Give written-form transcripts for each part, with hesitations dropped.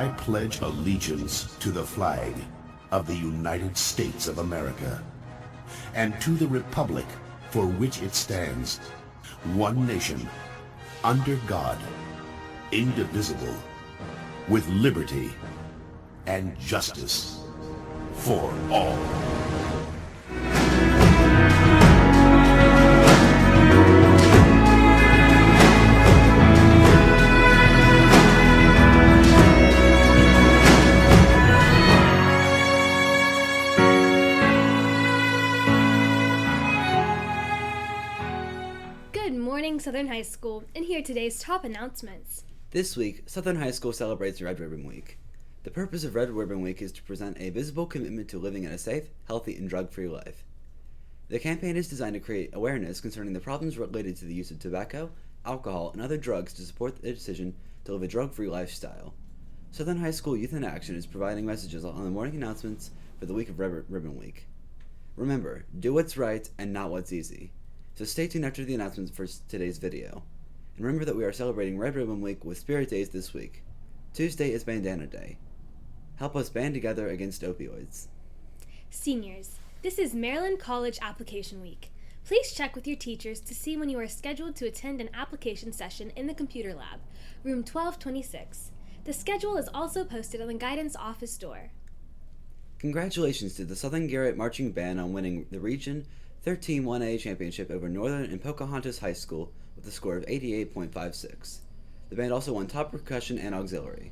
I pledge allegiance to the flag of the United States of America and to the republic for which it stands, one nation, under God, indivisible, with liberty and justice for all. Southern High School, and here are today's top announcements. This week, Southern High School celebrates Red Ribbon Week. The purpose of Red Ribbon Week is to present a visible commitment to living in a safe, healthy, and drug-free life. The campaign is designed to create awareness concerning the problems related to the use of tobacco, alcohol, and other drugs to support the decision to live a drug-free lifestyle. Southern High School Youth in Action is providing messages on the morning announcements for the week of Red Ribbon Week. Remember, do what's right and not what's easy. So stay tuned after the announcements for today's video. And remember that we are celebrating Red Ribbon Week with Spirit Days this week. Tuesday is Bandana Day. Help us band together against opioids. Seniors, this is Maryland College Application Week. Please check with your teachers to see when you are scheduled to attend an application session in the computer lab, room 1226. The schedule is also posted on the guidance office door. Congratulations to the Southern Garrett Marching Band on winning the Region 13 1A Championship over Northern and Pocahontas High School with a score of 88.56. The band also won top percussion and auxiliary.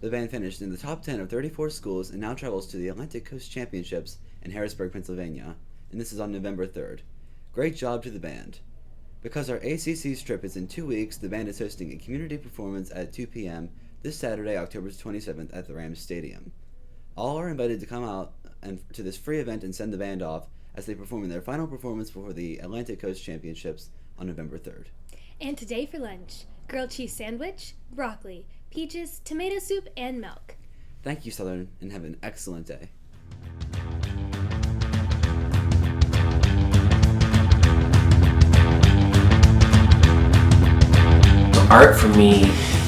The band finished in the top 10 of 34 schools and now travels to the Atlantic Coast Championships in Harrisburg, Pennsylvania, and this is on November 3rd. Great job to the band. Because our ACC strip is in 2 weeks, the band is hosting a community performance at 2 p.m. this Saturday, October 27th at the Rams Stadium. All are invited to come out to this free event and send the band off as they perform in their final performance before the Atlantic Coast Championships on November 3rd. And today for lunch, grilled cheese sandwich, broccoli, peaches, tomato soup, and milk. Thank you, Southern, and have an excellent day. Art for me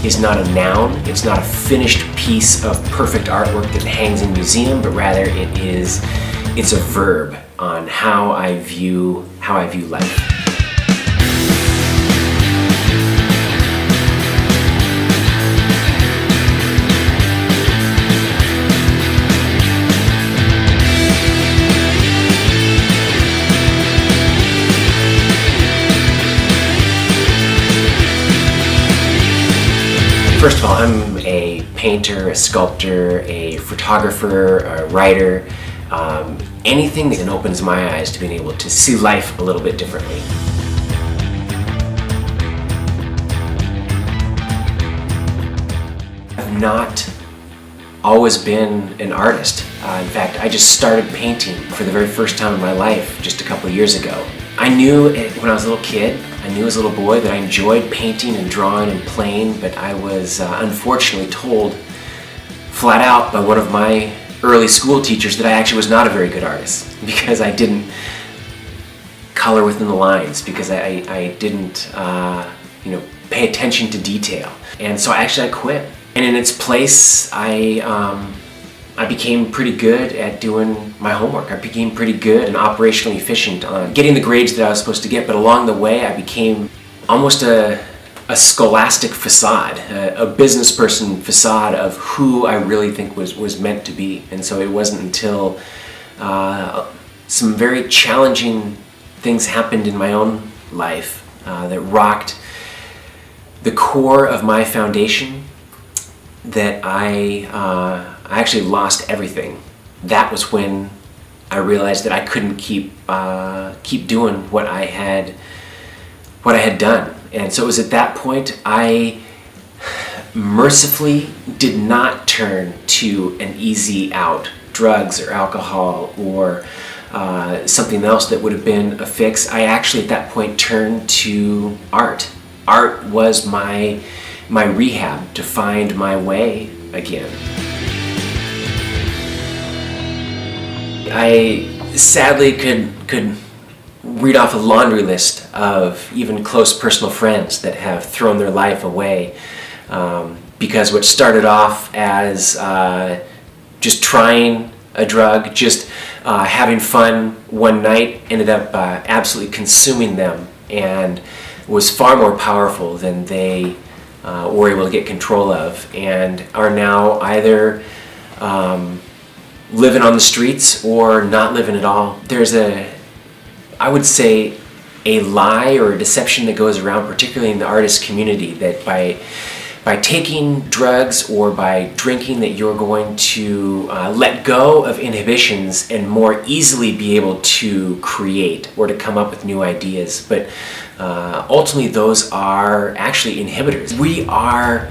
is not a noun, it's not a finished piece of perfect artwork that hangs in a museum, but rather it's a verb on how I view life. First of all, I'm a painter, a sculptor, a photographer, a writer. Anything that opens my eyes to being able to see life a little bit differently. I've not always been an artist. In fact, I just started painting for the very first time in my life just a couple of years ago. I knew when I was a little kid, I knew as a little boy that I enjoyed painting and drawing and playing, but I was unfortunately told flat out by one of my early school teachers that I actually was not a very good artist because I didn't color within the lines, because I didn't pay attention to detail. And so I quit. And in its place, I became pretty good at doing my homework. I became pretty good and operationally efficient on getting the grades that I was supposed to get, but along the way I became almost a scholastic facade, a business person facade of who I really think was meant to be. And so it wasn't until some very challenging things happened in my own life that rocked the core of my foundation that I actually lost everything. That was when I realized that I couldn't keep doing what I had done. And so it was at that point I mercifully did not turn to an easy out, drugs or alcohol or something else that would have been a fix. I actually at that point turned to art. Art was my rehab to find my way again. I sadly could read off a laundry list of even close personal friends that have thrown their life away Because what started off as just trying a drug, just having fun one night, ended up absolutely consuming them, and was far more powerful than they were able to get control of, and are now either living on the streets or not living at all. There's I would say, a lie or a deception that goes around, particularly in the artist community, that by taking drugs or by drinking that you're going to let go of inhibitions and more easily be able to create or to come up with new ideas. But ultimately those are actually inhibitors. We are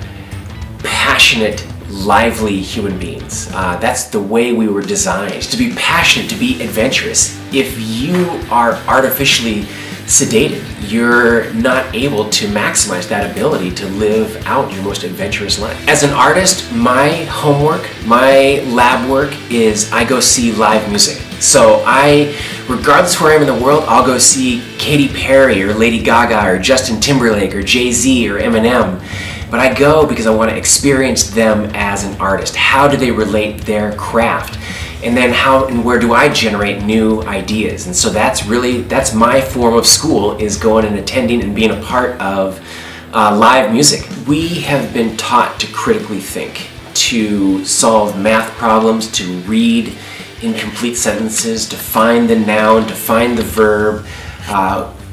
passionate, lively human beings. That's the way we were designed, to be passionate, to be adventurous. If you are artificially sedated, you're not able to maximize that ability to live out your most adventurous life. As an artist, my homework, my lab work is I go see live music. So regardless of where I am in the world, I'll go see Katy Perry or Lady Gaga or Justin Timberlake or Jay-Z or Eminem. But I go because I want to experience them as an artist. How do they relate their craft? And then how and where do I generate new ideas? And so that's my form of school, is going and attending and being a part of live music. We have been taught to critically think, to solve math problems, to read incomplete sentences, to find the noun, to find the verb.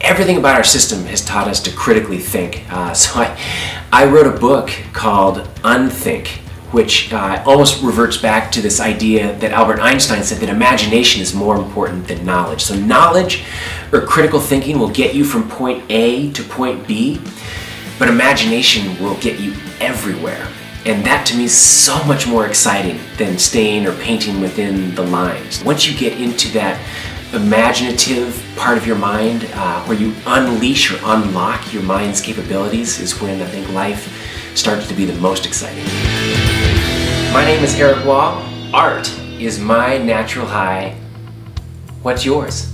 Everything about our system has taught us to critically think. So I wrote a book called Unthink, which almost reverts back to this idea that Albert Einstein said, that imagination is more important than knowledge. So knowledge or critical thinking will get you from point A to point B, but imagination will get you everywhere. And that to me is so much more exciting than staying or painting within the lines. Once you get into that imaginative part of your mind, where you unleash or unlock your mind's capabilities, is when I think life starts to be the most exciting. My name is Eric Wall. Art is my natural high. What's yours?